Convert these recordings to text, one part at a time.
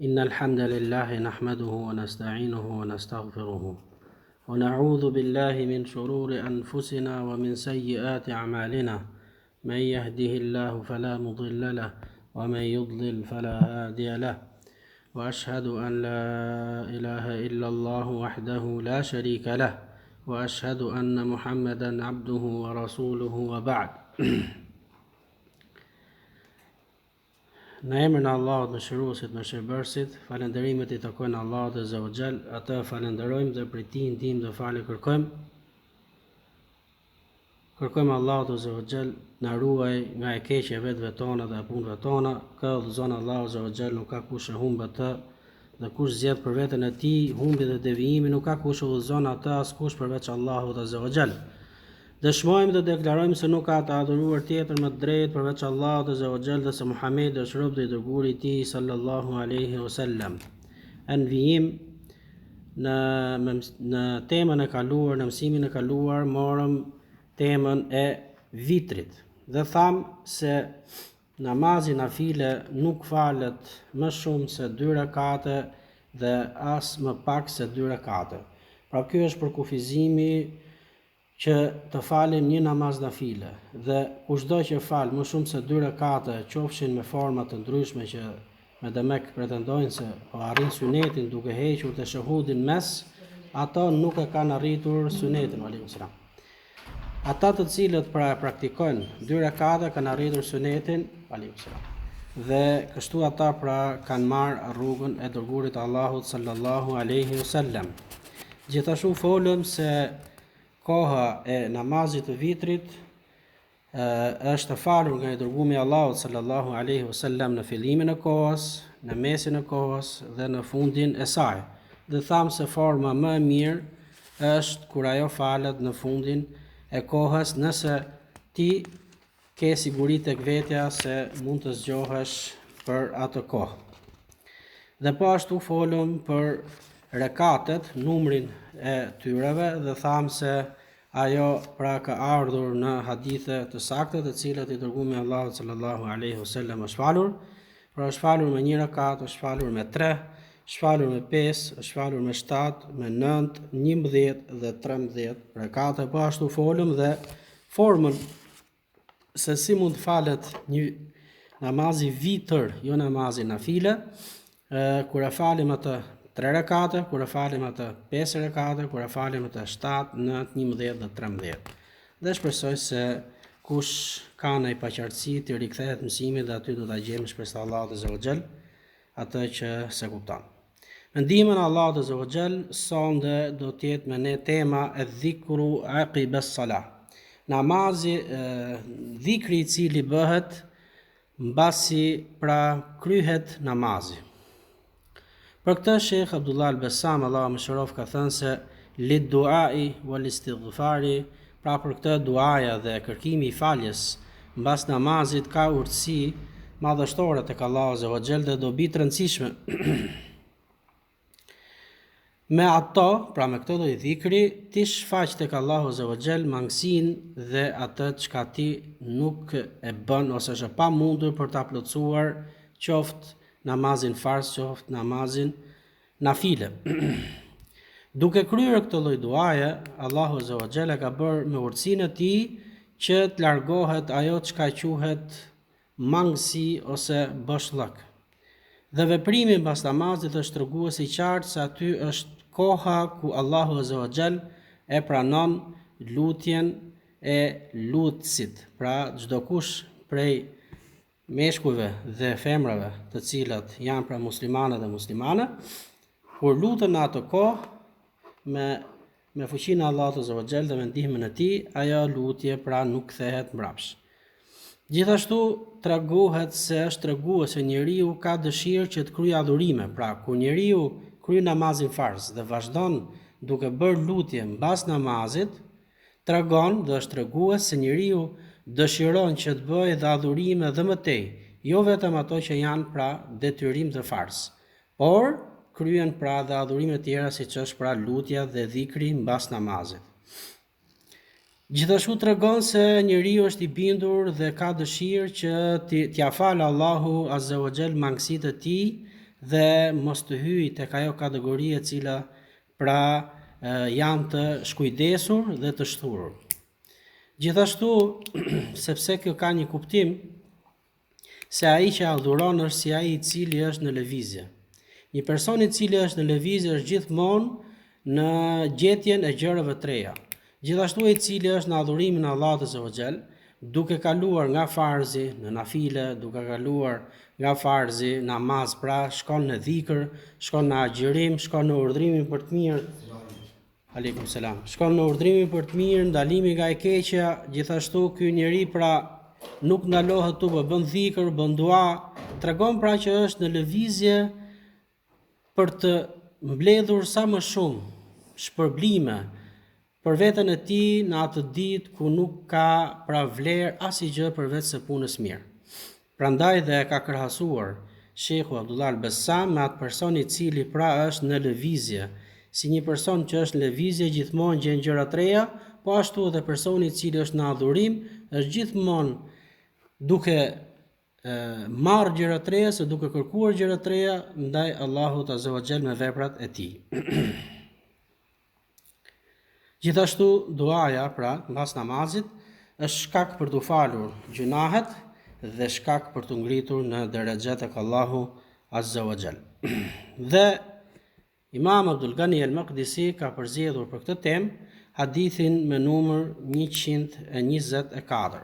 إن الحمد لله نحمده ونستعينه ونستغفره ونعوذ بالله من شرور أنفسنا ومن سيئات أعمالنا من يهده الله فلا مضل له ومن يضلل فلا هادي له وأشهد أن لا إله إلا الله وحده لا شريك له وأشهد أن محمدا عبده ورسوله وبعد. Në emrin e Allahut mëshiruesit mëshirbërësit, falënderimet I takojnë Allahut Azza wa Jall, atë falenderojmë dhe prej Tij ndihmë dhe falë kërkojmë. Kërkojmë Allahut Azza wa Jall na ruaj nga e keqja vetëve tona dhe punëve tona. Ka udhëzon Allahu Azza wa Jall, nuk ka kush e humb atë, dhe kush zgjedh për veten e tij humbi dhe devijimi, nuk ka kush udhëzon atë askush përveç Allahut Azza wa Jall. Dëshmojmë dhe deklarojmë se nuk ka të adhuruar tjetër më të drejtë përveç Allahut Azza wa Jall dhe se Muhamedi është rob dhe I dërguari I Tij sallallahu alaihi wasallam. Në vijim në temën e kaluar, në mësimin e kaluar, morëm temën e vitrit dhe thamë se namazi nafile nuk falet më shumë se 2 rekate dhe as më pak se 2 rekate. Pra ky është përkufizimi që të falim një namaz nafile dhe kushdo që fal më shumë se 2 rekate, qofshin me forma të ndryshme që me demek pretendojnë se po arrin sunetin duke hequr të shahudin mes, ato nuk e kanë arritur sunetin, alayhi salam. Ata të cilët pra praktikojnë 2 rekate kanë arritur sunetin, alayhi salam. Dhe kështu ata pra kanë marrë rrugën e dërguarit Allahut sallallahu alaihi wasallam. Gjithashtu folëm se koha e namazit të vitrit është falur nga I dërguari I Allahut sallallahu alaihi wasallam në fillimin e kohës, në mesin e kohës dhe në fundin e saj. Dhe thamë se forma më e mirë është kur ajo falet në fundin e kohës, nëse ti ke siguri tek vetja se mund të zgjohesh për atë kohë. Dhe po ashtu folëm për rekatet, numrin e tyreve dhe thamë se ajo pra ka ardhur në hadithe të sakta të cilat I dërguari I Allahut sallallahu alaihi wasallam është falur. Pra është falur me 1 rekat, është falur me 3, është falur me 5, është falur me 7, me 9, 11 dhe 13 rekate. Po ashtu folëm dhe formën se si mund falet një namazi vitër, jo namazi nafile, kur e falim atë 3 rekate, kur e falim atë 5 rekate, kur e falim atë 7, 9, 11 dhe 13. Dhe shpresoj se kush ka ndonjë paqartësi të rikthehet mësimit dhe aty do ta gjejmë shpresë Allahut Azza wa Jall atë që se kupton. Me ndihmën e Allahut Azza wa Jall, sonde do të jetë me ne tema e dhikru aqiba as-salah. Namazi, dhikri I cili bëhet mbasi pra kryhet namazi. Për këtë Sheikh Abdullah al-Bassam, Allahu mëshiroft, ka thënë se lid duai wal istighfari, pra për këtë duaja dhe kërkimi I faljes mbas namazit ka urtësi madhështore tek Allahu Azza wa Jall dhe dobi të rëndësishme. Me ato, pra me këto lloj dhikri, ti shfaq tek Allahu Azza wa Jall mangësinë dhe atë çka ti nuk e bën ose është e pamundur për ta plotësuar, qoftë namazin fars, qoftë namazin nafile. Duke kryer këtë lloj duaje, Allahu Azza wa Jalla ka bërë me urtësinë e Tij që të largohet ajo çka quhet mangësi ose boshllëk. Dhe veprimi mbas namazit është tregues I qartë se aty është koha ku Allahu Azza wa Jall e pranon lutjen e lutësit. Pra çdo kush prej meshkujve dhe femrave të cilat janë pra muslimane dhe muslimane, kur lutën në atë kohë me fuqinë e Allahut Azza wa Jall dhe me ndihmën e Tij, ajo lutje pra nuk kthehet mbrapsht. Gjithashtu tregohet se është tregues se njeriu ka dëshirë që të kryejë adhurime. Pra kur njeriu kryen namazin farz dhe vazhdon duke bërë lutje mbas namazit, tregon dhe është tregues se njeriu dëshiron që të bëjë dhe adhurime dhe më tej, jo vetëm ato që janë pra detyrim të fars, por kryen pra dhe adhurime tjera siç është pra lutja dhe dhikri mbas namazit. Gjithashtu tregon se njeriu është I bindur dhe ka dëshirë që t'ia falë Allahu Azza wa Jall mangësitë e tij dhe mos të hyj tek ajo kategori e cila pra janë të shkujdesur dhe të shturur. Gjithashtu, sepse kjo ka një kuptim se ai që adhuron është si ai i cili është në lëvizje. Një person i cili është në lëvizje është gjithmonë në gjetjen e gjërave të reja. Gjithashtu i cili është në adhurimin e Allahut Azza wa Jall, duke kaluar nga farzi në nafile, duke kaluar nga farzi namaz, pra shkon në dhikr, shkon në agjërim, shkon në urdhrimin për të mirë. Aleikum selam. Shkon në urdhrimin për të mirë, ndalimi nga e keqja. Gjithashtu ky njeri pra nuk ndalohet tu, bën dhikr, bën dua, tregon pra që është në lëvizje për të mbledhur sa më shumë shpërblime për veten e tij në atë ditë ku nuk ka pra vlerë asgjë përveç se punës mirë. Prandaj dhe ka krahasuar Sheikhu Abdullah al-Bassam me atë person i cili pra është në lëvizje. Si një person që është në lëvizje gjithmonë gjen gjëra të reja, po ashtu edhe personi i cili është në adhurim është gjithmonë duke marrë gjëra të reja, se duke kërkuar gjëra të reja ndaj Allahut Azza wa Jall me veprat e tij. Gjithashtu duaja pra mbas namazit është shkak për të falur gjunahet dhe shkak për të ngritur në derexhe tek Allahu Azza wa Jall. Dhe Imam Abdul Ghani al-Maqdisi ka përzgjedhur për këtë temë hadithin me numër 124.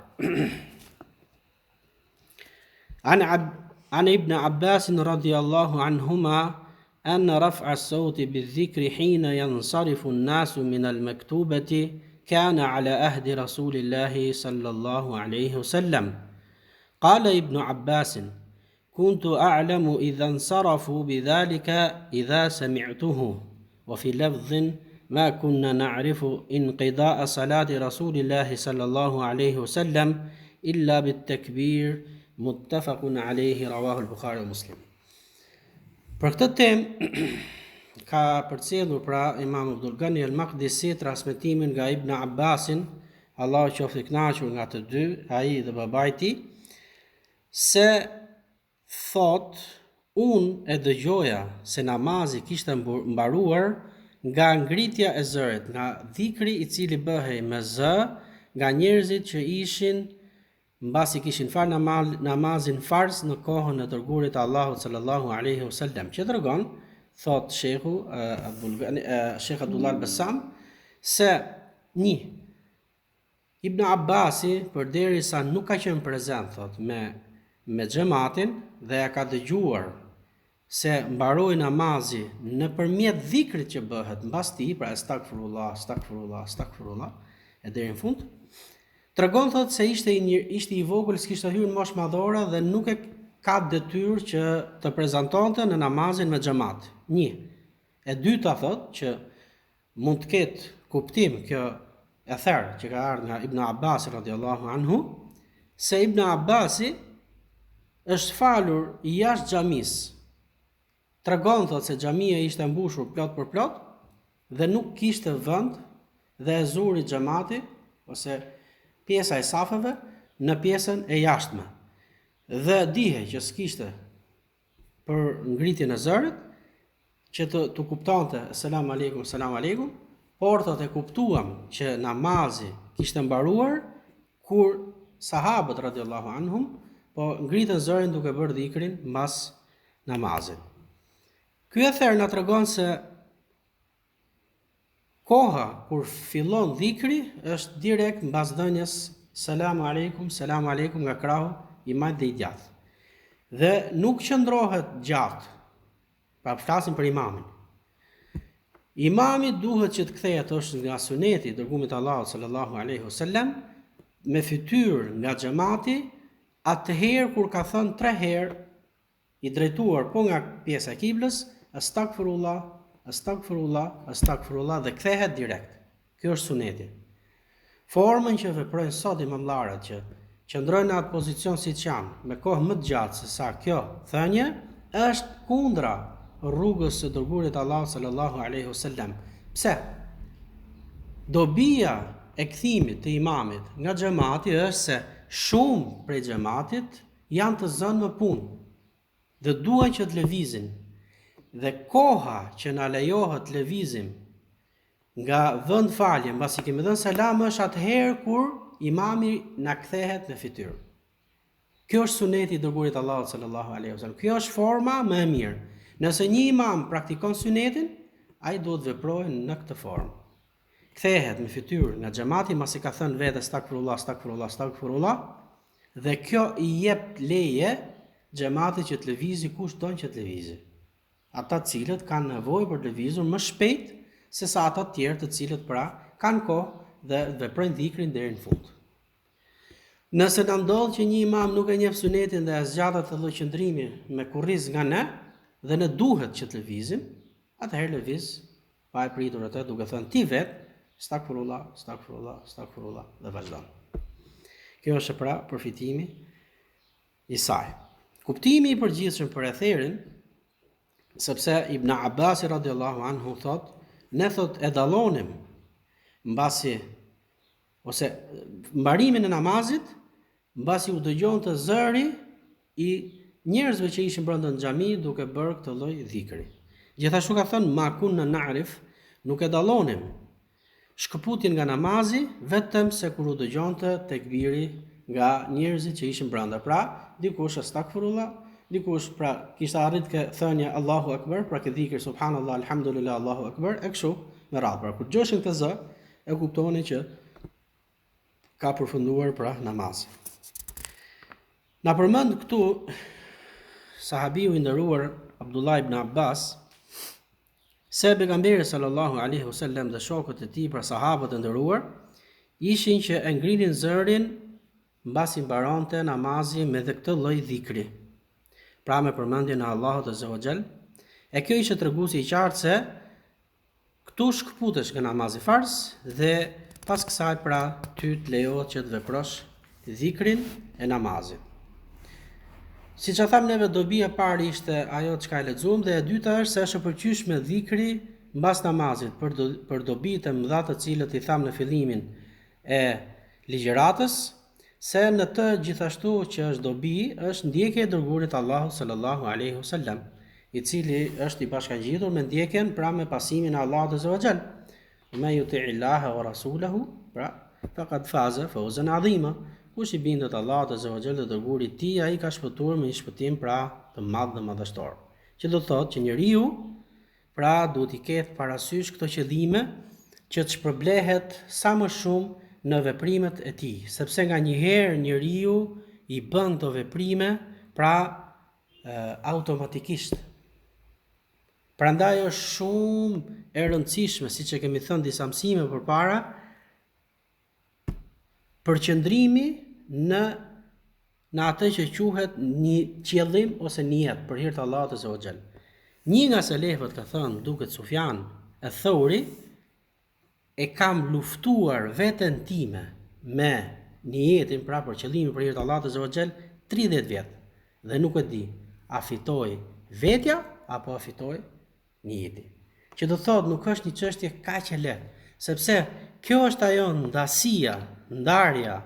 عن ابن عباس رضي الله عنهما أن رفع الصوت بالذكر حين ينصرف الناس من المكتوبة كان على عهد رسول الله صلى الله عليه وسلم. قال ابن عباس: كنت أعلم إذا انصرفوا بذلك إذا سمعته. وفي لفظ: ما كنا نعرف انقضاء صلاة رسول الله صلى الله عليه وسلم إلا بالتكبير. Muttafaqun alayhi, rawahu al-Bukhari wa Muslim. Për këtë temë ka përcjellur pra Imam Abdul Ghani al-Maqdisi transmetimin nga Ibn Abbasin, Allahu qoftë i kënaqur nga të dy, ai dhe babai i tij, se thot, unë e dëgjoja se namazi kishte mbaruar nga ngritja e zërit, nga dhikri i cili bëhej me zë nga njerëzit që ishin mbasi kishin falë namazin farz në kohën e dërguarit të Allahut sallallahu alaihi wasallam, që tregon, thot Sheikhu Sheikh Abdullah al-Bassam, se Ibn Abbasi përderisa nuk ka qenë prezant, thot, me xhamatin dhe ja ka dëgjuar se mbaroi namazi nëpërmjet dhikrit që bëhet mbas tij, pra astaghfirullah, astaghfirullah, astaghfirullah, e deri në fund. Tregon, thot, se ishte i vogël, s'kishte hyrë në moshë madhore dhe nuk e ka detyrë që të prezantonte në namazin me xhamat. E dyta, thot, që mund të ketë kuptim kjo e therr që ka ardhur nga Ibn Abbas radhiyallahu anhu, se Ibn Abbasi është falur jashtë xhamis. Tregon, thot, se xhamia ishte mbushur plot për plot dhe nuk kishte vend dhe e zuri xhamati ose pjesa e safeve në pjesën e jashtme. Dhe dihe që s'kishte për ngritjen e zërit që të kuptonte selam aleikum, por thot e kuptuam që namazi kishte mbaruar kur sahabët radhiyallahu anhum po ngritën zërin duke bërë dhikrin mbas namazit. Ky ether na tregon se koha kur fillon dhikri është direkt mbas dhënies selam aleikum nga krahu i madh dhe i gjatë. Dhe nuk qëndrohet gjatë. Pa flasim për imamin. Imami duhet që të kthehet është nga suneti i dërguarit Allahut sallallahu alaihi wasallam me fytyrë nga xhamati, atëherë kur ka thënë 3 herë i drejtuar po nga pjesa e kiblës, astaghfirullah, astaghfirullah dhe kthehet direkt. Kjo është suneti. Formën që veprojnë sot imamllarët që qëndrojnë në atë pozicion siç janë, me kohë më të gjatë se sa kjo thënie, është kundra rrugës së dërguarit Allahu sallallahu alaihi wasallam. Pse? Dobia e kthimit të imamit nga xhamati është se shumë prej xhamatit janë të zënë më punë dhe duan që të lëvizin. Dhe koha që na lejohet lëvizim nga vend falje, mbasi kemi dhënë selam, është atëherë kur imami na kthehet në fytyrë. Kjo është suneti i dërguarit Allahut sallallahu alaihi wasallam. Kjo është forma më e mirë. Nëse një imam praktikon sunetin, ai duhet veprojë në këtë formë. Kthehet në fytyrë nga xhamati, mbasi ka thënë vetë stakfirullah, stakfirullah, stakfirullah, dhe kjo i jep leje xhamatit që të lëvizë kush don që të lëvizë. Ata të cilët kanë nevojë për të lëvizur më shpejt se sa ata të tjerë të cilët pra kanë kohë dhe veprojnë dhikrin deri në fund. Nëse na ndodh që një imam nuk e njeh sunetin dhe zgjat atë lloj qëndrimi me kurriz nga ne dhe ne duhet që të lëvizim, atëherë lëviz pa e pritur atë duke thënë ti vet stakfirullah, stakfirullah, stakfirullah dhe vazhdon. Kjo është pra përfitimi i saj. Kuptimi i përgjithshëm për etherin, sepse Ibn Abbas radhiyallahu anhu thot, ne thot e dallonim mbasi ose mbarimin e namazit mbasi u dëgjonte zëri i njerëzve që ishin brenda në xhami duke bërë këtë lloj dhikri. Gjithashtu ka thënë ma kunna na'rif, nuk e dallonim shkëputjen nga namazi vetëm se kur u dëgjonte tekbiri nga njerëzit që ishin brenda. Pra, dikush astakfirullah, dikush pra kishte arrit ke thënia Allahu Akbar, pra ke dhikr subhanallah, alhamdulillah, Allahu Akbar, e kështu me radhë. Pra kur gjoshin këtë zë, e kuptoni që ka përfunduar pra namazi. Na përmend këtu sahabiu i nderuar Abdullah ibn Abbas se pejgamberi sallallahu alaihi wasallam dhe shokët e tij, pra sahabët e nderuar, ishin që e ngrinin zërin mbasi mbaronte namazi me këtë lloj dhikri. Pra me përmendjen e Allahut azza wa xal, e kjo ishte treguesi i qartë se këtu shkëputesh nga namazi farz dhe pas kësaj pra ty të lejohet që të veprosh dhikrin e namazit. Siç e tham neve, dobia e parë ishte ajo çka e lexuam dhe e dyta është se është e përqyeshme dhikri mbas namazit për dobitë e mëdha të cilët i tham në fillimin e ligjëratës, se në të gjithashtu që është dobi është ndjekja e dërguarit Allahu sallallahu alaihi wasallam, i cili është i bashkangjitur me ndjekjen pra me pasimin e Allahut azza wa xal. Me yuti'i Allaha wa rasulahu, pra faqad faza fawzan 'azima. Kush i bindet Allahut azza wa xal dhe dërguarit të tij, ai ka shpëtuar me një shpëtim pra të madh dhe madhështor. Që do thotë që njeriu pra duhet i ketë parasysh këto qëllime që të shpërblehet sa më shumë në veprimet e tij, sepse nganjëherë njeriu i bën këto veprime pra automatikisht. Prandaj është shumë e rëndësishme, siç e kemi thënë disa mësime përpara, përqendrimi në atë që quhet një qëllim ose niyet për hir të Allahut azza wa xal. Një nga selefët ka thënë, duket Sufjan ath-Thauri, e kam luftuar veten time me niyetin pra për qëllimin për hir të Allahut azza wa xal 30 vjet dhe nuk e di a fitoj vetja apo a fitoj niyeti. Që do thotë nuk është një çështje kaq e lehtë, sepse kjo është ajo ndasia, ndarja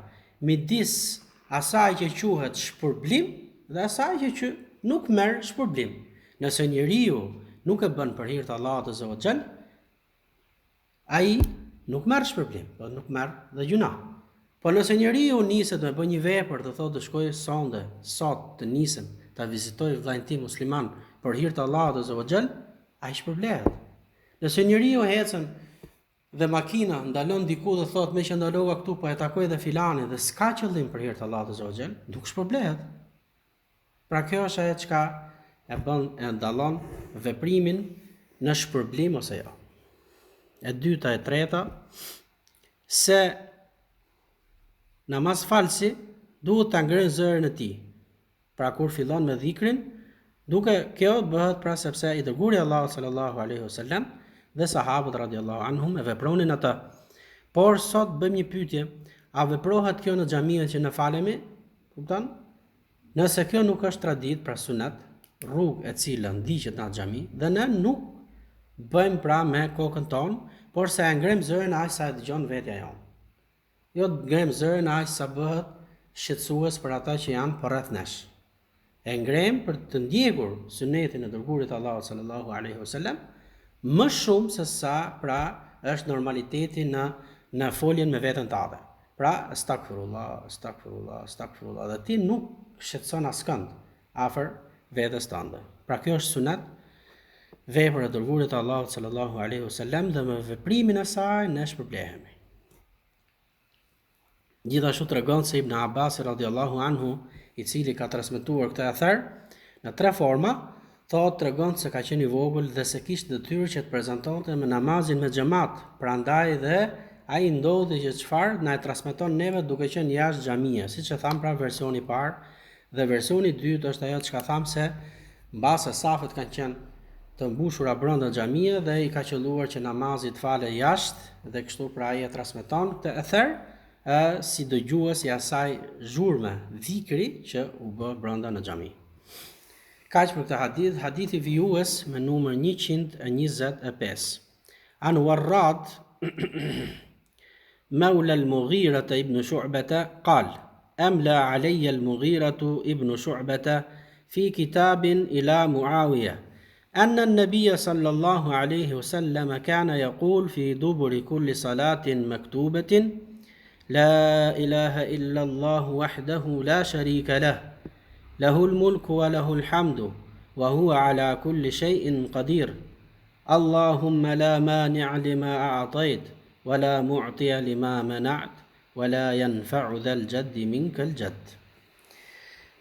midis asaj që quhet shpërblim dhe asaj që nuk merr shpërblim. Nëse njeriu nuk e bën për hir të Allahut azza wa xal, ai nuk merr shpërblim, po nuk merr dhe gjuna. Po nëse njeriu niset me bën një vepër, të thotë të shkojë sonde, sot të nisem, ta vizitoj vllajën tim musliman për hir të Allahut azza wa xal, ai shpërblehet. Nëse njeriu ecën dhe makina ndalon diku dhe thot me që ndalova këtu po e takoj dhe filanin dhe s'ka qëllim për hir të Allahut azza wa xal, nuk shpërblehet. Pra kjo është ajo çka e bën e ndallon veprimin në shpërblim ose jo. E dyta e treta se namaz falsi duhet ta ngrejë zërin e tij. Pra kur fillon me dhikrin, duke kjo bëhet pra sepse i dërguari Allahu sallallahu alaihi wasallam dhe sahabët radhiyallahu anhum e vepronin atë. Por sot bëjmë një pyetje, a veprohet kjo në xhaminë që ne falemi? Kupton? Nëse kjo nuk është tradit, pra sunet, rrugë e cila ndiqet në xhami dhe ne nuk bëjmë pra me kokën tonë, por se e ngrem zërin aq sa e dëgjon vetja jonë. Jo të ngrem zërin aq sa bëhet shqetësues për ata që janë përreth nesh. e ngrem për të ndjekur sunetin e dërguarit Allahut sallallahu alaihi wasallam më shumë se sa pra është normaliteti në foljen me veten tënde. Pra astagfirullah, dhe ti nuk shqetëson askënd afër vetes tënde. Pra kjo është sunet, vepër e dërguarit Allahut sallallahu alaihi wasallam, dhe me veprimin e saj ne shpërblehemi. Gjithashtu tregon se Ibn Abbas radhiyallahu anhu, i cili ka transmetuar këtë ather në 3 forma, tregon se ka qenë i vogël dhe se kishte detyrë që të prezantonte me namazin me xhamat. Prandaj dhe ai ndodhi që çfarë na e transmeton neve duke qenë jashtë xhamia, siç e tham pra versioni i parë, dhe versioni i dytë është ajo çka tham se mbase safet kanë qenë të mbushura brenda xhamia dhe i ka qelluar që namazi të falet jashtë, dhe kështu pra ai e transmeton këtë ather si dëgjues i asaj zhurme dhikri që u bë brenda në xhami. Kaq për këtë hadith. Hadithi vijues me numër 125. An Warrad مولى المغيرة ابن شعبة قال: أملى علي المغيرة ابن شعبة في كتاب إلى معاوية أن النبي صلى الله عليه وسلم كان يقول في دبر كل صلاة مكتوبة: لا إله إلا الله وحده لا شريك له، له الملك وله الحمد وهو على كل شيء قدير، اللهم لا مانع لما أعطيت ولا معطي لما منعت ولا ينفع ذا الجد منك الجد.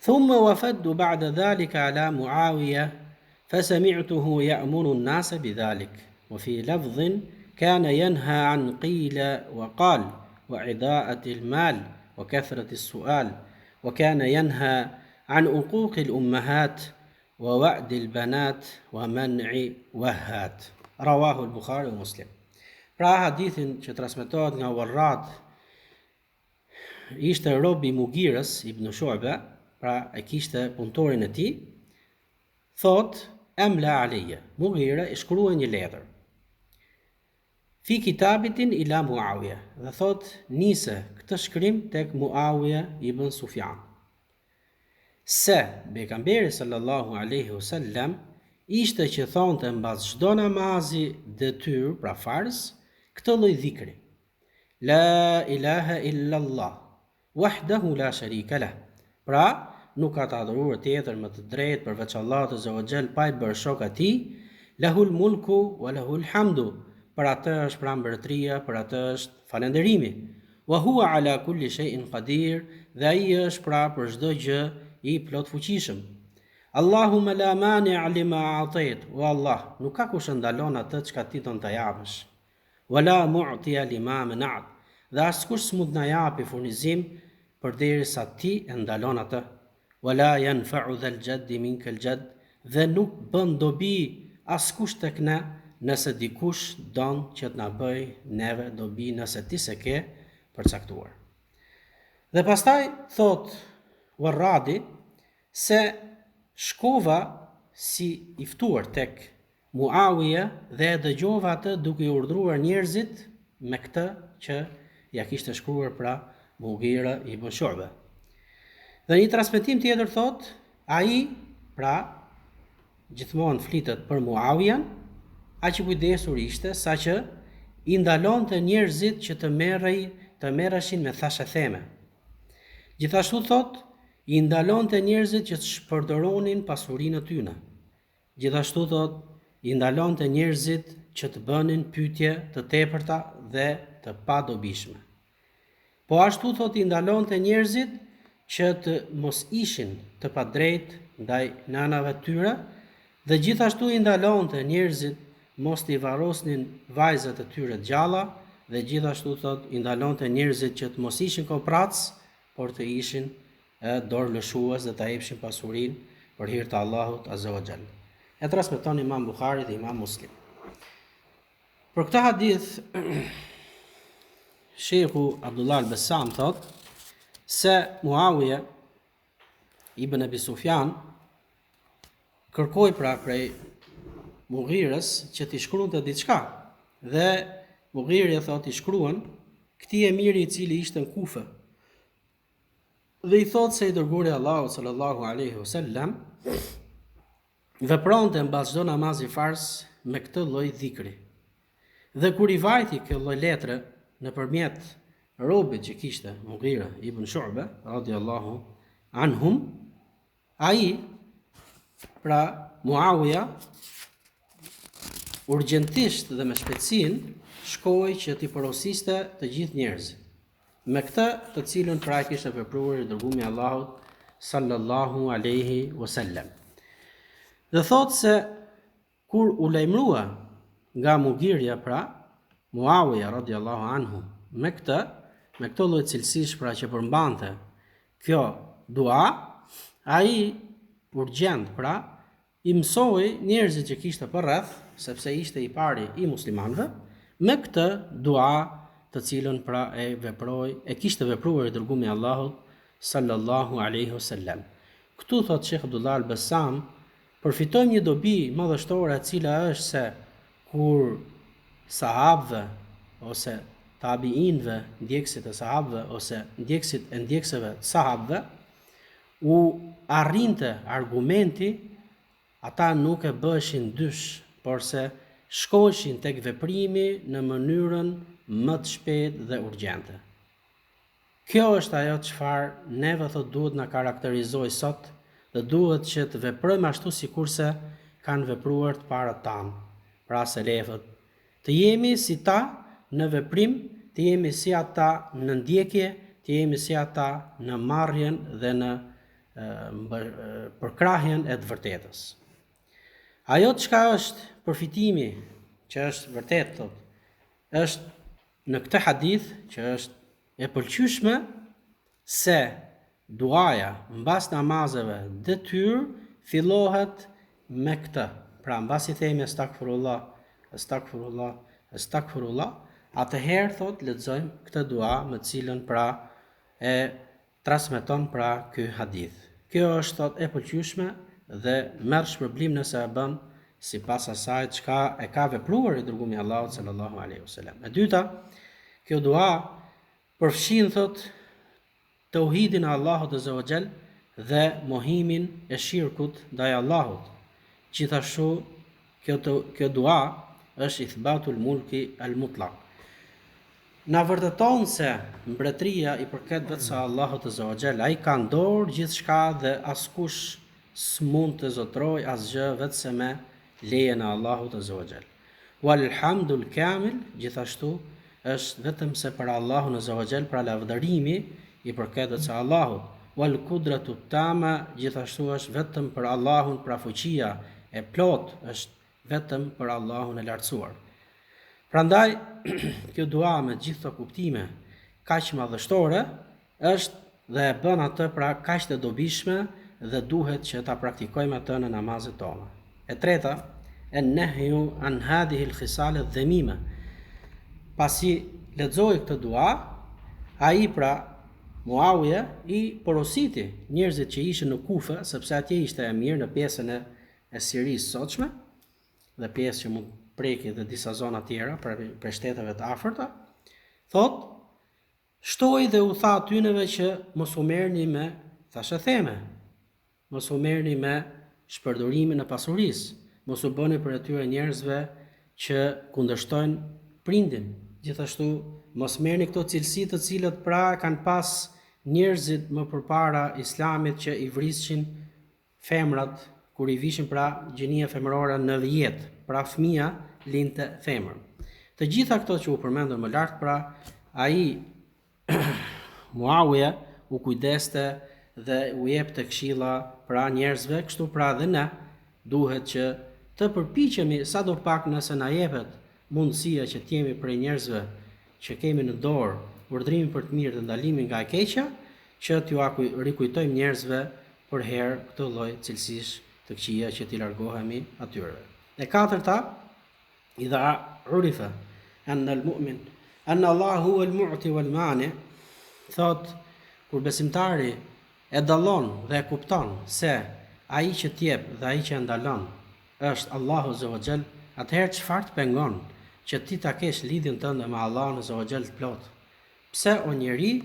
ثم وفد بعد ذلك على معاوية فسمعته يأمر الناس بذلك. وفي لفظ كان ينهى عن قيل وقال وعضاءة المال وكثرة السؤال، وكان ينهى عن عقوق الأمهات ووعد البنات ومنع وهات. رواه البخاري ومسلم. Pra hadithin që transmetohet nga Warrad, ishte robi Mugirës ibn Shu'ba, pra e kishte punëtorin e tij, thot emla aleje, Mugira i shkruaj një letër fi kitabitin ila Muawija, dhe thot nise këtë shkrim tek Muawija ibn Sufjan, se pejgamberi sallallahu alaihi wasallam ishte që thonte mbas çdo namazi detyr, pra farz, këtë lloj dhikri: La ilaha illa Allah, wahdahu la sharika lah. Pra, nuk ka të adhuruar tjetër më të drejtë përveç Allahut azza wa jall, pa i bërë shok atij, lahul mulku wa lahul hamdu. Për atë është pra mbretëria, për atë është falënderimi. Wa huwa ala kulli shay'in qadir, dhe ai është pra për çdo gjë i plot fuqishëm. Allahumma la mani' lima a'tait, o Allah, nuk ka kush ndalon atë çka ti don ta japësh. Wala mu'tiya lima mana'at, dhe askush s'mund na japi furnizim përderisa ti e ndalon atë. Wala yanfa'u dhal jaddi minka al jadd, dhe nuk bën dobi askush tek ne nëse dikush don që të na bëj neve dobi nëse ti se ke përcaktuar. Dhe pastaj thot Warradi se shkova si i ftuar tek Muawija dhe e dëgjova atë duke i urdhëruar njerëzit me këtë që ja kishte shkruar pra Mughira ibn Shu'ba. Dhe një transmetim tjetër thot, ai pra gjithmonë flitet për Muawijan, aq i kujdesur ishte sa që i ndalonte njerëzit që të merreshin me thashë theme. Gjithashtu thot, i ndalonte njerëzit që të shpërdoronin pasurinë e tyre. Gjithashtu thot, i ndalonte njerëzit që të bënin pyetje të tepërta dhe të padobishme. Po ashtu thot, i ndalonte njerëzit që të mos ishin të padrejtë ndaj nanave të tyre, dhe gjithashtu i ndalonte njerëzit mos t'i varrosnin vajzat e tyre të gjalla, dhe gjithashtu thot, i ndalonte njerëzit që të mos ishin koprac, por të ishin dorë lëshues dhe ta jepshin pasurinë për hir të Allahut azza wa jall. E transmeton Imam Buhari dhe Imam Muslim. Për këtë hadith, Sheikhu Abdullah al-Bassam thot se Muawija ibn Abi Sufjan kërkoi pra prej Mughirës që t'i shkruante diçka, dhe Mughiri thot i shkruan këtij emiri i cili ishte në Kufe. Dhe i thot se i dërguri Allahu sallallahu alaihi wasallam vepronte mbas çdo namazi fars me këtë lloj dhikri. Dhe kur i vajti kjo lloj letre nëpërmjet robit që kishte Mughira ibn Shu'ba radiallahu anhum, ai pra Muawiya urgjentisht dhe me shpejtësinë shkoi që t'i porosiste të gjithë njerëzit me këtë të cilën pra kishte vepruar i dërgumi i Allahut sallallahu alaihi wasallam. Dhe thot se kur u lajmërua nga Mughirja pra Muawiya radiallahu anhu me këtë lloj cilësish pra që përmbante kjo dua, ai urgjent pra i mësoi njerëzit që kishte përreth, sepse ishte i pari i muslimanëve, me këtë dua të cilën pra e kishte vepruar i dërgumi i Allahut sallallahu alaihi wasallam. Këtu thot Sheikh Abdullah al-Bassam, përfitojmë një dobi madhështore, e cila është se kur sahabëve ose tabiinëve, ndjekësit e sahabëve ose ndjekësit e ndjekësve të sahabëve, u arrinte argumenti, ata nuk e bëshin dysh, por se shkoshin tek veprimi në mënyrën më të shpejtë dhe urgjente. Kjo është ajo çfarë neve thot duhet na karakterizoj sot, dhe duhet që të veprojmë ashtu sikurse kanë vepruar të parët tanë, pra selefët. Të jemi si ta në veprim, të jemi si ata në ndjekje, të jemi si ata në marrjen dhe në përkrahjen e të vërtetës. Ajo çka është përfitimi, që është vërtet thot, është në këtë hadith që është e pëlqyeshme se duaja mbas namazeve detyr fillohet me këtë. Pra mbas i themi astaghfirullah, astaghfirullah, astaghfirullah, atëherë thot lexojmë këtë dua me cilën pra e transmeton pra ky hadith. Kjo është thot e pëlqyeshme dhe merr shpërblim nëse e bën sipas asaj çka e ka vepruar i dërgumi i Allahut sallallahu alaihi wasallam. E dyta, kjo dua përfshin thot tauhidin e Allahut azza wa jall dhe mohimin e shirkut ndaj Allahut. Gjithashtu kjo dua është ithbatul mulki al mutlaq. Na vërteton se mbretëria i përket vetë sa Allahut azza wa jall, ai ka në dorë gjithçka dhe askush s'mund të zotroj asgjë vetëse me lejen e Allahut azza wa jall. Walhamdul kamil, gjithashtu është vetëm se për Allahun azza wa jall, pra lavdërimi i përket vetë sa Allahut. Wal kudratu tama, gjithashtu është vetëm për Allahun, pra fuqia e plot është vetëm për Allahun e lartësuar. Prandaj kjo dua me gjithë këto kuptime kaq madhështore është dhe e bën atë pra kaq të dobishme dhe duhet që ta praktikojmë atë në namazet tona. E treta, an-nahyu an hadhihi al-khisal adh-dhamima. Pasi lexoi këtë dua, ai pra Muawiya i porositi njerëzit që ishin në Kufe, sepse atje ishte e mirë në pjesën e Sirisë sotshme dhe pjesë që mund preki dhe disa zona tjera për shteteve të afërta, thot, shtoi dhe u tha atyneve që mos u merrni me thashëtheme, mos u merrni me shpërdorimin e pasurisë, mos u bëni për atyre njerëzve që kundërshtojnë prindin. Gjithashtu mos merrni këto cilësi të cilët pra kanë pas njerëzit më përpara Islamit që i vrishin femrat kur i vishin pra gjenia femërore në jetë, pra fëmia linte femër. Të gjitha këto që u përmendën më lart, pra ai Muawiya u kujdeste dhe u jepte këshilla pra njerëzve, kështu pra dhe ne duhet që të përpiqemi sadopak nëse na jepet mundësia që të jemi prej njerëzve që kemi në dorë urdhrimin për të mirë dhe ndalimin nga e keqja, që t'ju rikujtojmë njerëzve për herë këtë lloj cilësish të këqija që t'i largohemi atyre. E katërta, idha urifa anna al-mu'min anna Allahu huwa al-mu'ti wal-mani, thot kur besimtari e dallon dhe e kupton se ai që t'jep dhe ai që ndalon është Allahu azza wa jall, atëherë çfarë të pengon që ti ta kesh lidhjen tënde me Allahun azza wa jall të plot? Pse o njeri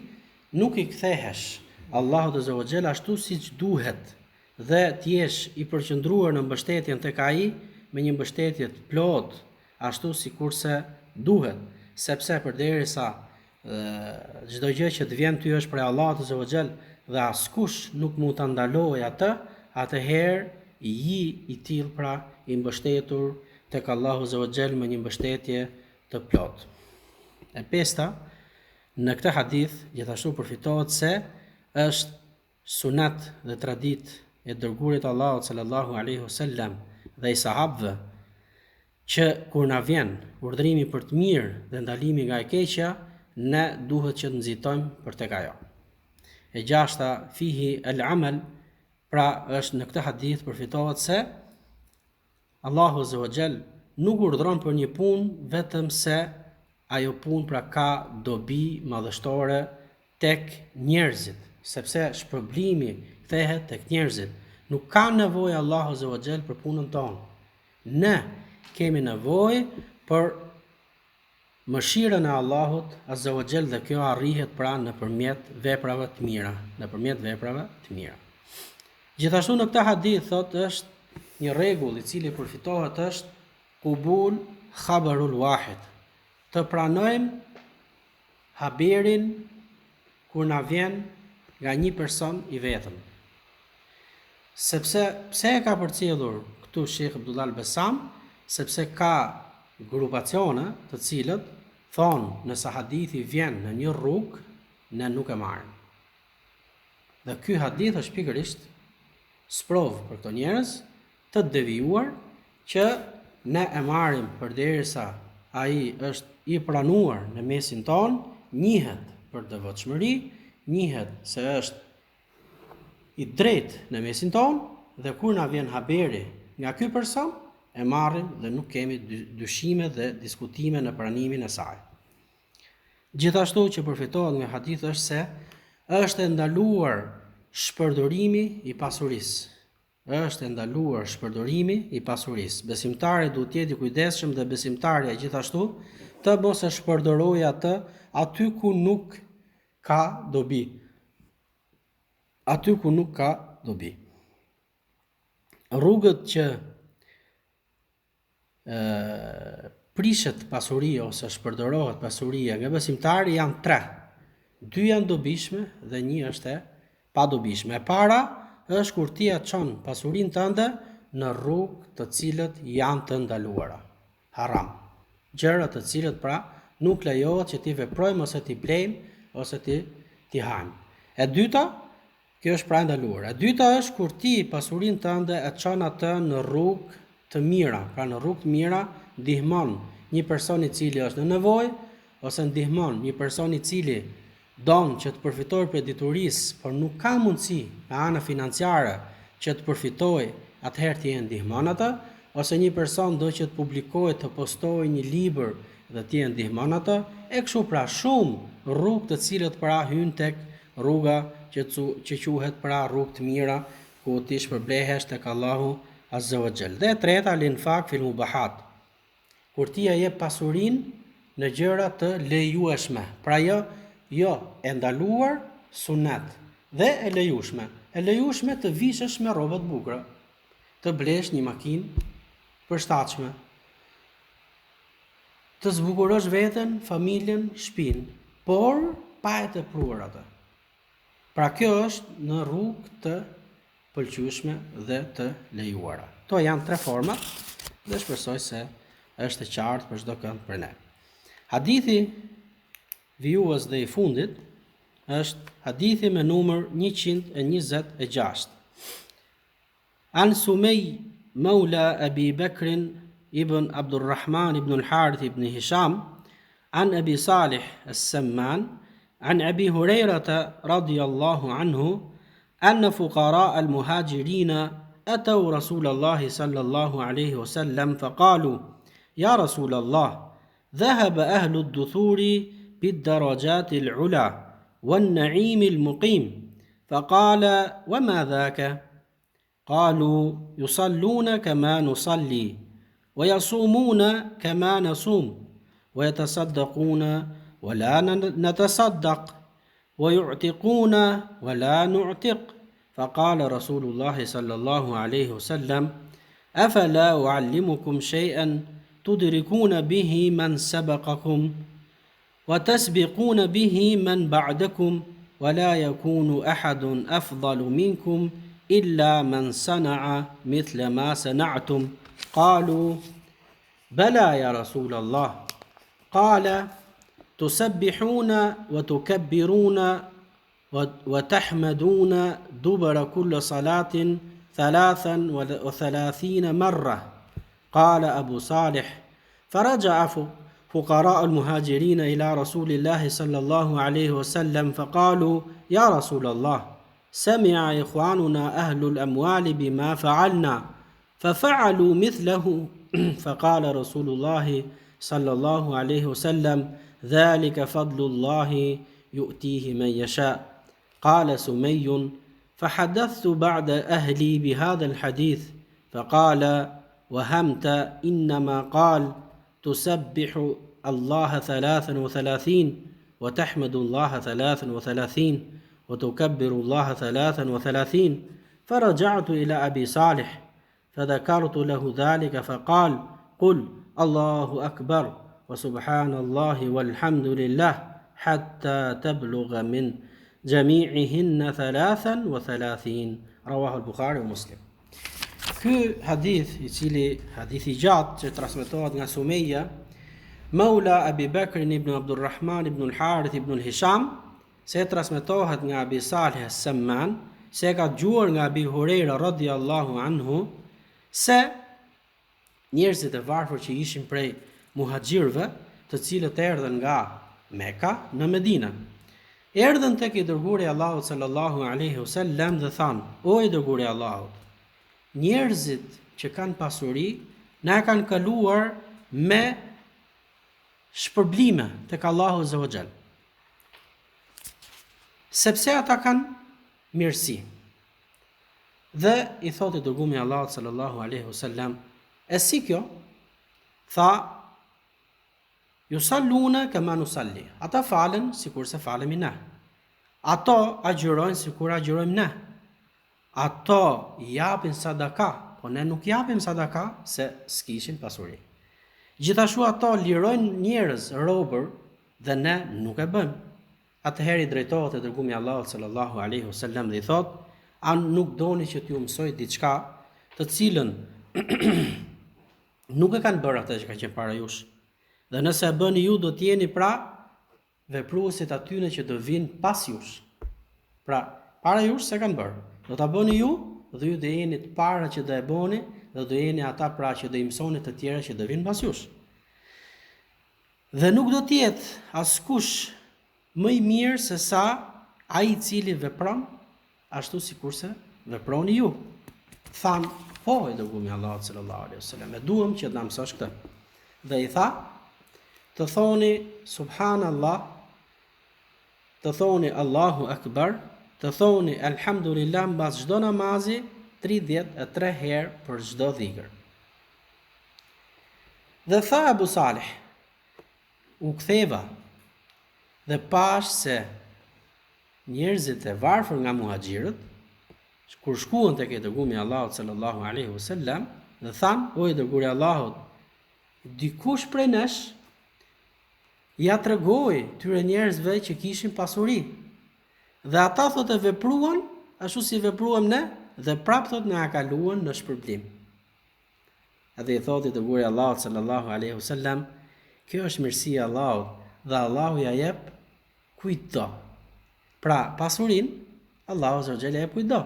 nuk i kthehesh Allahut azza wa jall ashtu siç duhet dhe t'jesh i përqendruar në mbështetjen tek ai me një mbështetje të plot, ashtu sikurse duhet, sepse përderisa çdo gjë që të vjen ty është prej Allahut azza wa jall dhe askush nuk mund ta ndalojë atë, atëherë i tillë pra i mbështetur tek Allahu azza wa jall me një mbështetje të plot. E pesta, në këtë hadith gjithashtu përfitohet se është sunet dhe tradit e dërguarit Allahut sallallahu alaihi wasallam dhe i sahabëve që kur na vjen urdhrimi për të mirë dhe ndalimi nga e keqja, ne duhet që të nxitojmë për tek ajo. E gjashta, fihi al-amal, pra është në këtë hadith përfitohet se Allahu azza wa jall nuk urdhron për një punë vetëm se ajo punë pra ka dobi madhështore tek njerëzit, sepse shpërblimi kthehet tek njerëzit. Nuk ka nevojë Allahu azza wa jall për punën tonë. Ne kemi nevojë për mëshirën e Allahut azza wa jall dhe kjo arrihet pra nëpërmjet veprave të mira, Gjithashtu në këtë hadith thotë është një rregull i cili përfitohet është qubul khabarul wahid. Të pranojmë haberin kur na vjen nga një person i vetëm. Sepse pse e ka përcjellur këtu Sheikh Abdullah al-Bassam, sepse ka grupacione të cilët thonë nëse hadithi vjen në një rrugë, ne nuk e marrim. Dhe ky hadith është pikërisht sprovë për këto njerëz të devijuar që ne e marrim përderisa ai është i pranuar në mesin ton, njihet për devotshmëri, njihet se është i drejtë në mesin ton, dhe kur na vjen haberi nga ky person, e marrim dhe nuk kemi dyshime dhe diskutime në pranimin e saj. Gjithashtu që përfitohet nga hadith është se është e ndaluar shpërdorimi i pasurisë. Besimtari duhet të jetë i kujdesshëm dhe besimtarja gjithashtu të mos e shpërdorojë atë aty ku nuk ka dobi. Rrugët që prishet pasuria ose shpërdorohet pasuria nga besimtari janë 3. 2 janë dobishme dhe 1 është e padobishme. E para është kur ti e çon pasurinë tënde në rrugë të cilët janë të ndaluara, haram, gjëra të cilët pra nuk lejohet që ti veprojmë ose ti blejmë ose ti hajmë. E dyta, kjo është pra ndaluar. E dyta është kur ti pasurinë tënde e çon atë në rrugë të mira, pra në rrugë të mira ndihmon një person i cili është në nevojë ose ndihmon një person i cili don që të përfitojë prej diturisë, por nuk ka mundësi nga ana financiare që të përfitojë, atëherë ti e ndihmon atë, ose një person do që të publikojë, të postojë një libër dhe ti e ndihmon atë, e kështu pra shumë rrugë të cilët pra hyn tek rruga që quhet pra rrugë të mira, ku ti shpërblehesh tek Allahu azza wa jall. Dhe e treta, l'infaq fil mubahat, kur ti e jep pasurinë në gjëra të lejueshme, pra jo e ndaluar, sunet, dhe e lejueshme. E lejueshme të vishesh me rroba të bukura, të blesh një makinë përshtatshme, të zbukurosh veten, familjen, shtëpinë, por pa e tepruar atë. Pra kjo është në rrugë të pëlqyeshme dhe të lejuara. Kto janë 3 format dhe shpresoj se është e qartë për çdo kënd për ne. Hadithi vijues dhe i fundit është hadithi me numër 126. An Sumej Maula Abi Bakr ibn Abdurrahman ibn al-Harith ibn Hisham an Abi Salih as-Samman an Abi Hurairah radiyallahu anhu أن فقراء المهاجرين أتوا رسول الله صلى الله عليه وسلم فقالوا يا رسول الله ذهب أهل الدثور بالدرجات العلى والنعيم المقيم فقال وما ذاك؟ قالوا يصلون كما نصلي ويصومون كما نصوم ويتصدقون ولا نتصدق ويعتقون ولا نعتق. فقال رسول الله صلى الله عليه وسلم: أفلا أعلمكم شيئا تدركون به من سبقكم وتسبقون به من بعدكم ولا يكون أحد أفضل منكم إلا من صنع مثل ما صنعتم. قالوا: بلى يا رسول الله. قال: تسبحون وتكبرون وتحمدون دبر كل صلاة 33 مرة. قال أبو صالح: فرجع فقراء المهاجرين إلى رسول الله صلى الله عليه وسلم فقالوا: يا رسول الله، سمع إخواننا أهل الأموال بما فعلنا ففعلوا مثله. فقال رسول الله صلى الله عليه وسلم: ذلك فضل الله يؤتيه من يشاء. قال سمي: فحدثت بعد أهلي بهذا الحديث فقال: وهمت، إنما قال: تسبح الله 33 وتحمد الله 33 وتكبر الله 33. فرجعت إلى أبي صالح فذكرت له ذلك فقال: قل الله أكبر وسبحان الله والحمد لله حتى تبلغ من جميعهن 33. رواه البخاري ومسلم. Ky hadith, I cili hadith I gjatë që transmetohet nga Sumeja, Maula Abi Bakr ibn Abdurrahman ibn al-Harith ibn al-Hisham, se transmetohet nga Abi Salih as-Samman, se ka dëgjuar nga Abi Huraira radhiyallahu anhu, se njerëzit e varfër që ishin prej muhaxhirëve, të cilët erdhën nga Mekka në Medinë, erdhën tek I dërguari I Allahut sallallahu alaihi wasallam dhe thanë: O I dërguari I Allahut, njerëzit që kanë pasuri na kanë kaluar me shpërblime tek Allahu azza wa jall, sepse ata kanë mirësi. Dhe I thotë I dërguari I Allahut sallallahu alaihi wasallam: e si kjo? Tha: yusalluna kama nusalli. Ata falen sikur se falemi ne. Ato agjërojnë sikur agjërojmë ne. Ato japin sadaka, po ne nuk japim sadaka se s'kishin pasuri. Gjithashtu ato lirojnë njerëz, robër, dhe ne nuk e bëjmë. Atëherë I drejtohet te dërgumi I Allahut sallallahu alaihi wasallam dhe I thotë: a nuk doni që t'ju mësoj diçka të cilën nuk e kanë bërë ata që kanë qenë para jush? Dhe nëse e bëni ju, do t'jeni pra vepruesit atyne që do vinë pas jush. Pra, para jush se kanë bërë. Do ta bëni ju, dhe ju do jeni të para që do e bëni, dhe do jeni ata pra që do I mësoni të tjera që do vinë pas jush. Dhe nuk do t'jetë askush më I mirë se sa ai I cili vepron ashtu sikurse veproni ju. Than: po, I dërguari I Allahut sallallahu alaihi wasallam, e duam që të na mësosh këtë. Dhe I tha: të thoni subhanallah, të thoni Allahu akbar, të thoni alhamdulillah mbas çdo namazi 33 herë për çdo dhikr. Dhe tha Abu Salih: u ktheva dhe pash se njerëzit e varfër nga muhaxhirët, kur shkuan tek I dërguari I Allahut sallallahu alaihi wasallam, dhe than: o I dërguari I Allahut, dikush prej nesh ja tregoi tyre njerëzve që kishin pasuri, dhe ata thotë vepruan ashtu si vepruam ne, dhe prap thotë na kaluan në shpërblim. Edhe I thotë I dërguari I Allahut sallallahu alaihi wasallam: kjo është mirësia e Allahut, dhe Allahu ja jep kujt do. Pra, pasurin Allahu azza wa jalla jep kujt do.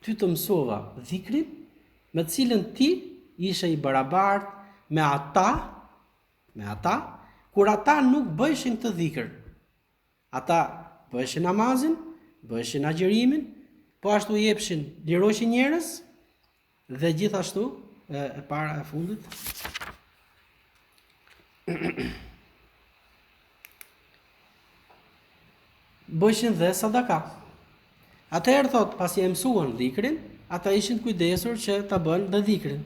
Ty të mësova dhikrin me të cilën ti ishe I barabartë me ata, kur ata nuk bëjshin këtë dhikr. Ata bëjshin namazin, bëjshin agjërimin, po ashtu jepshin, liroshin njerëz, dhe gjithashtu e para e fundit bëjshin dhe sadaka. Atëherë thot, pasi e mësuan dhikrin, ata ishin të kujdesur që ta bënë dhe dhikrin.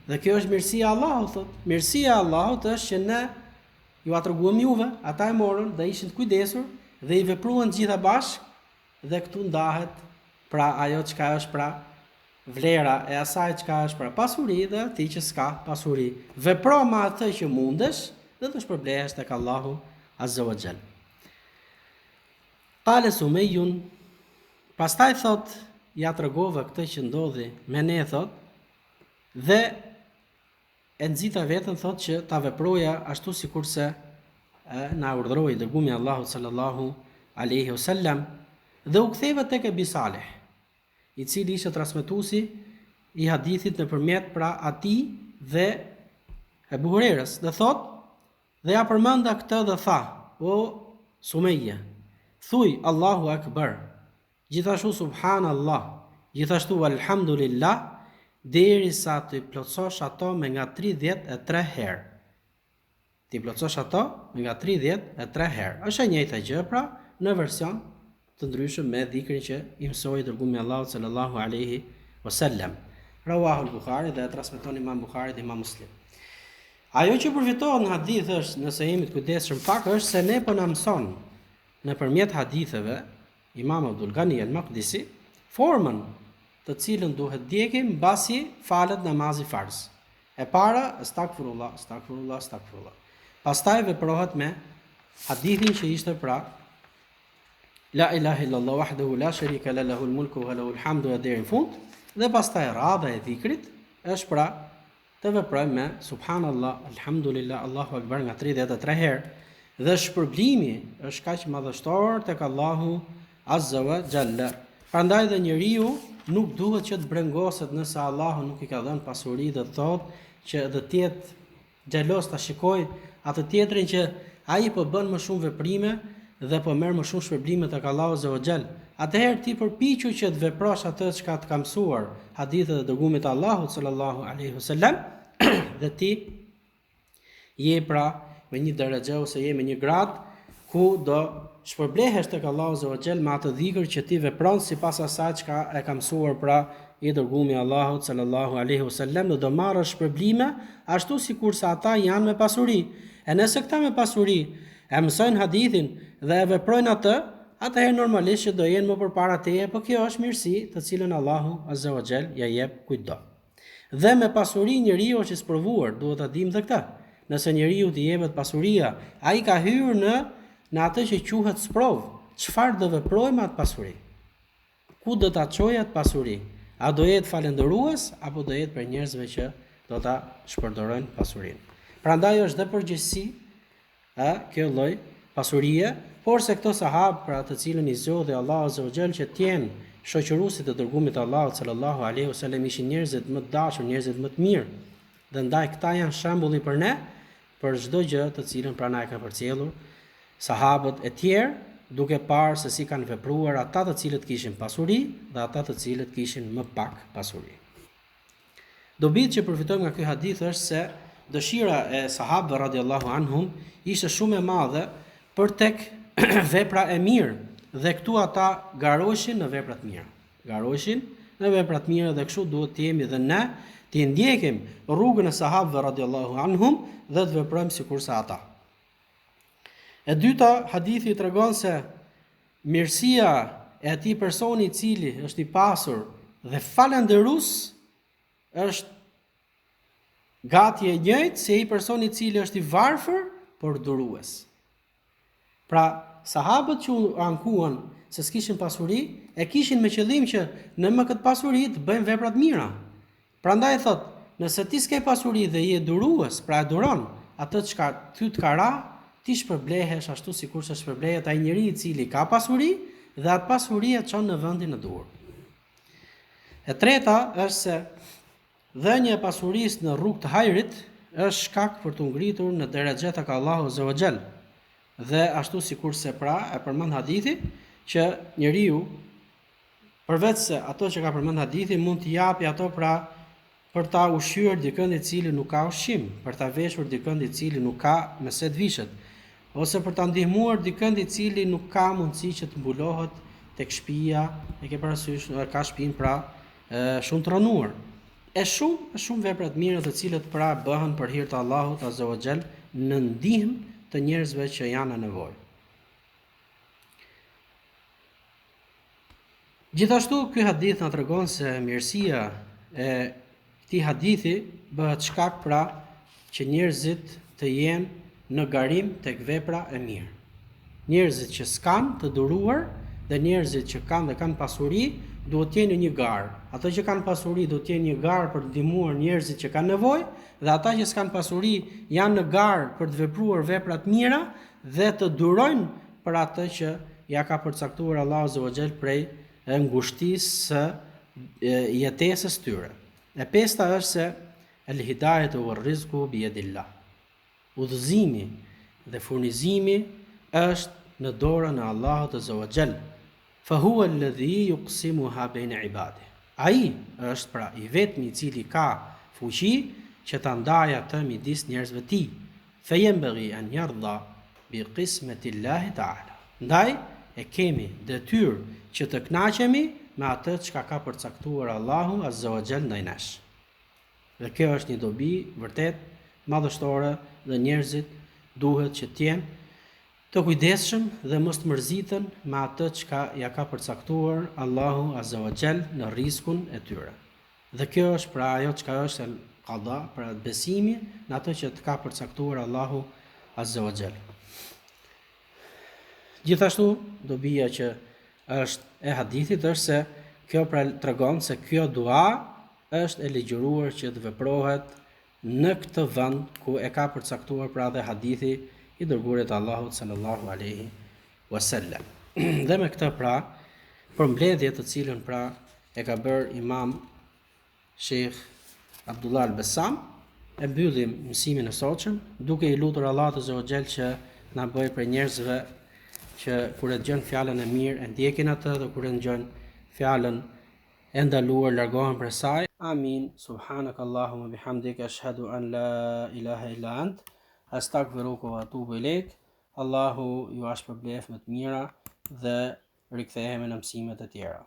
Dhe kjo është mirësia e Allahut, thot. Mirësia e Allahut është që ne ju a treguam juve, ata e morën dhe ishin të kujdesur dhe i vepruan gjitha bashk, dhe këtu ndahet pra ajo çka është pra vlera e asaj çka është pra pasuri dhe atij që s'ka pasuri. Vepro me atë që mundesh dhe të shpërblehesh tek Allahu Azza wa Jall. Qale Sumejun, pastaj thot, ja tregova këtë që ndodhi me ne thot, dhe e nxita veten thot që ta veproja ashtu sikurse na urdhëroi dërgumi Allahu sallallahu alaihi wasallam, dhe u ktheva tek Ebi Saleh, i cili ishte transmetuesi i hadithit nëpërmjet pra atij dhe Ebu Hurerës, dhe thot, dhe ja përmenda këtë dhe tha, o Sumeje, thuj Allahu Akbar, gjithashtu subhanallah, gjithashtu alhamdulillah, derisa të plotësosh ato me nga 33 herë. Ti plotësosh ato me nga 33 herë. Është e njëjta gjë pra në version të ndryshëm me dhikrin që i mësoi dërgumi Allahu sallallahu alaihi wasallam. Rawahu al-Bukhari, dhe e transmeton Imam Bukhari dhe Imam Muslim. Ajo që përfitohet në hadith është, nëse jemi të kujdesshëm pak, është se ne po na mëson nëpërmjet haditheve Imam Abdul Ghani al-Maqdisi formën të cilën duhet ndjekim mbasi falet namazi farz. E para, astaghfirullah, astaghfirullah, astaghfirullah. Pastaj veprohet me hadithin që ishte pra La ilaha illallah wahdahu la sharika la lahul mulku wa lahul hamdu deri në fund, dhe pastaj radha e dhikrit është pra të veprojmë me subhanallah, alhamdulillah, Allahu akbar nga 33 herë, dhe shpërblimi është kaq madhështor tek Allahu Azza wa Jalla. Prandaj dhe njeriu nuk duhet që të brengoset nëse Allahu nuk i ka dhënë pasuri, dhe thotë që dhe të jetë xhelos ta shikoj atë tjetrin që ai po bën më shumë veprime dhe po merr më shumë shpërblime tek Allahu Azza wa Jall. Atëherë ti përpiqu që të veprosh atë çka të ka mësuar hadithet e dërgumit të Allahut sallallahu alaihi wasallam, dhe ti je pra me një derexhe ose je me një grad ku do shpërblehesh tek Allahu Azza wa Jall me atë dhikr që ti vepron sipas asaj çka e ka mësuar pra i dërgumi Allahut sallallahu alaihi wasallam, dhe do marrësh shpërblime ashtu sikurse ata janë me pasuri. E nëse këta me pasuri e mësojnë hadithin dhe e veprojnë atë, atëherë normalisht që do jenë më përpara teje, por kjo është mirësi të cilën Allahu Azza wa Jall ja jep kujtdo. Dhe me pasuri njeriu është i sprovuar, duhet ta dimë dhe këtë. Nëse njeriu t'i jepet pasuria, ai ka hyrë në atë që quhet sprov. Çfarë do veprojë me atë pasuri? Ku do ta çojë atë pasuri? A do jetë falendërues apo do jetë për njerëzve që do ta shpërdorojnë pasurinë? Prandaj është dhe përgjegjësi kjo lloj pasurie, por se këto sahabë pra të cilën i zgjodhi Allahu Azza wa Jall që të jenë shoqëruesit e dërgumit të Allahut sallallahu alaihi wasallam, ishin njerëzit më të dashur, njerëzit më të mirë, dhe ndaj këta janë shembulli për ne për çdo gjë të cilën pra na e kanë përcjellur sahabët e tjerë, duke parë se si kanë vepruar ata të cilët kishin pasuri dhe ata të cilët kishin më pak pasuri. Dobitë që përfitojmë nga ky hadith është se dëshira e sahabëve radiallahu anhum ishte shumë e madhe për tek vepra e mirë, dhe këtu ata garoshin në veprat mira. Garoshin në veprat mira, dhe kështu duhet të jemi dhe ne të ndjekim rrugën e sahabëve radiallahu anhum dhe të veprojmë sikurse ata. E dyta, hadithi tregon se mirësia e atij personi i cili është i pasur dhe falendërues është gati e njëjtë se ai personi i cili është i varfër por durues. Pra, sahabët që u ankuan se s'kishin pasuri, e kishin me qëllim që në më këtë pasuri të bëjmë veprat mira. Prandaj thot, nëse ti s'ke pasuri dhe je durues, pra e duron atë çka ty të ka ra, ti shpërblehesh ashtu sikurse shpërblehet ai njeriu i cili ka pasuri dhe atë pasuri e çon në vendin e duhur. E treta është se dhënia e pasurisë në rrugë të hajrit është shkak për të ngritur në derexhe tek Allahu Azza wa Jall. Dhe ashtu sikurse pra e përmend hadithi që njeriu përveç se ato që ka përmend hadithi mund t'i japi ato pra për ta ushqyer dikën i cili nuk ka ushqim, për ta veshur dikën i cili nuk ka me se të vishet, ose për ta ndihmuar dikën i cili nuk ka mundësi që të mbulohet tek shtëpia, e ke parasysh ka shtëpinë pra shumë të rënuar. E shumë vepra të mira të cilët pra bëhen për hir të Allahut Azza wa Jall në ndihmë të njerëzve që janë në nevojë. Gjithashtu ky hadith na tregon se mirësia e këtij hadithi bëhet shkak pra që njerëzit të jenë në garim tek vepra e mirë. Njerëzit që s'kan të duruar dhe njerëzit që kanë dhe kanë pasuri duhet të jenë në një garë. Ato që kanë pasuri duhet të jenë një garë për të ndihmuar njerëzit që kanë nevojë dhe ata që s'kan pasuri janë në garë për të vepruar vepra të mira dhe të durojnë për atë që ja ka përcaktuar Allahu Azza wa Jall prej ngushtisë së jetesës tyre. E pesta është se el hidayatu war rizqu bi yadillah. Udhëzimi dhe furnizimi është në dorën e Allahut Azza wa Jall. Fa huwa alladhi yuqsimuha bayna ibadihi. Ai është pra i vetmi i cili ka fuqi që ta ndajë atë midis njerëzve të tij. Fa yanbaghi an yardha bi qismati Allahi ta'ala. Ndaj e kemi detyrë që të kënaqemi me atë çka ka përcaktuar Allahu Azza wa Jall ndaj nesh. Dhe kjo është një dobi vërtet madhështore dhe njerëzit duhet që të jenë të kujdesshëm dhe mos të mërziten me atë çka ja ka përcaktuar Allahu Azza wa Jall në rrezikun e tyre. Dhe kjo është pra ajo çka është el qada, pra besimi në atë që të ka përcaktuar Allahu Azza wa Jall. Gjithashtu dobia që është e hadithit është se kjo pra tregon se kjo dua është e ligjëruar që të veprohet në këtë vend ku e ka përcaktuar pra dhe hadithi i dërguarit Allahut sallallahu alaihi wasallam. Dhe me këtë pra përmbledhje të cilën pra e ka bërë Imam Sheikh Abdullah al-Bassam, e mbyllim mësimin e sotshëm duke i lutur Allahut azza wa jall që na bëjë për njerëzve që kur e dëgjojnë fjalën e mirë e ndjekin atë dhe kur e dëgjojnë fjalën e ndaluar largohen prej saj. Amin. Subhanakallahumma bihamdika ashhadu an la ilaha illa ant astaghfiruka wa atubu ilaik. Allahu ju ashpërblef më të mira dhe rikthehemi në mësimet e tjera.